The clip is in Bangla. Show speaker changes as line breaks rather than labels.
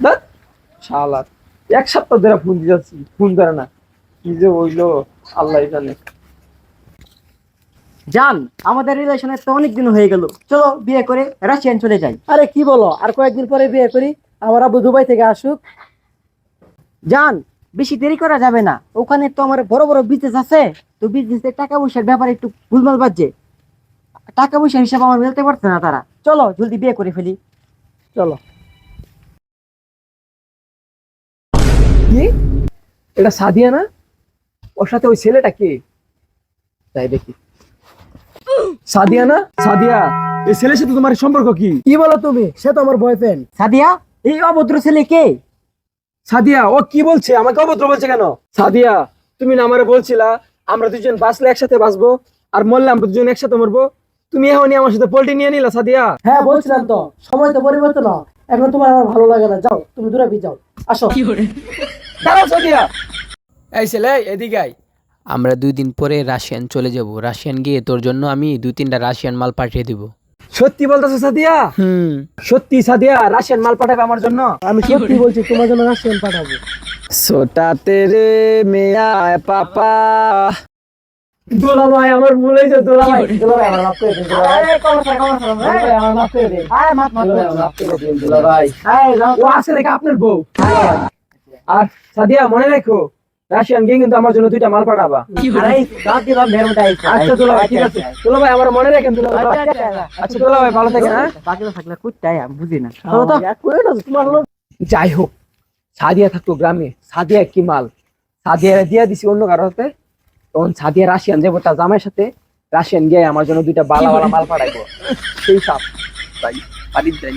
ধ্যাৎ, শালা এক সপ্তাহ ধরে ফোন দিতেছি, ফোন ধরে না। কি যে হইলো আল্লাহ জানে।
জান, আমাদের রিলেশনের তো অনেক দিন হয়ে গেল, চলো বিয়ে করে রাশিয়ান চলে যাই।
আরে কি বলো, আর কয়েকদিন পরে বিয়ে করি। আমার আব্বু দুবাই থেকে আসুক।
জান, বেশি দেরি করা যাবে না, ওখানে তো আমার বড় বড় বিজনেস আছে। তো বিজনেসের টাকা পয়সার ব্যাপারে একটু ভুলভাল বাজছে, টাকা পয়সার হিসাব আমার মেলতে পারছে না তারা। চলো জলদি বিয়ে করে ফেলি।
চলো।
কি, এটা সাদিয়া না? ওর সাথে ওই ছেলেটা কে? তাই দেখি। সাদিয়া না? সাদিয়া, এই ছেলের সাথে তোমার সম্পর্ক কি?
কি বলো তুমি? সে তো আমার বয়ফ্রেন্ড।
সাদিয়া, এই অভদ্র ছেলে কে?
সাদিয়া, ও কি বলছে? আমাকে অভদ্র বলছে কেন? সাদিয়া, তুমি না আমারে বলছিলা আমরা দুজন বাঁচলে একসাথে বাঁচবো, আর মরলে আমরা দুজন একসাথে মরবো। তুমি এখনই আমার সাথে পোল্টি নিয়ে নিলা সাদিয়া।
হ্যাঁ বলছিলাম তো, সময় তো পরিবর্তন হয়। এখন তোমার আমার ভালো লাগে না, যাও তুমি দূরে যাও। আসো।
দাঁড়াও সাদিয়া। এই ছেলে এদিকে আয়।
আমরা 2 দিন পরে রাশিয়ান চলে যাব। রাশিয়ান গিয়ে তোর জন্য আমি 2-3টা রাশিয়ান মাল পাঠিয়ে দিব।
সত্যি বলতেছো সাদিয়া? সত্যি সাদিয়া রাশিয়ান মাল পাঠাবে আমার জন্য?
আমি সত্যি বলছি, তোমার জন্য রাশিয়ান পাঠাবো।
ছোটা তেরে মেয়া পাপা। দোলা ভাই, আমার ভুলে যা। দোলা ভাই, দোলা ভাই আমার মাফ করে দিন। দোলা ভাই, দোলা ভাই আমার মাফ করে দিন। দোলা ভাই আমার মাফ করে দিন। দোলা ভাই, ও আসলে নাকি আপনার বউ? আর সাদিয়া, মনে রাখো রাশিয়ান গিয়ে কিন্তু আমার জন্য 2টা মাল পাঠাবা। আচ্ছা দোলা ভাই, ঠিক আছে। দোলা ভাই, আমার মনে রাখেন। দোলা ভাই, আচ্ছা দোলা ভাই, ভালো থাকেন। হ্যাঁ,
বাকিটা থাকলে কুত্তাই বুঝি না।
চলো তো, তোমার লোক।
যাই হোক, সাদিয়া থাকতো গ্রামে, সাদিয়া কি মাল, সাদিয়া দিয়া দিছি অন্য কারো হাতে। তখন সাদিয়া রাশিয়ান যাবো তার জামাইয়ের সাথে। রাশিয়ান গিয়ে আমার জন্য 2টা বালা বালা মাল পাঠাইবো। সেই সাপ তাই বাড়ির যাই।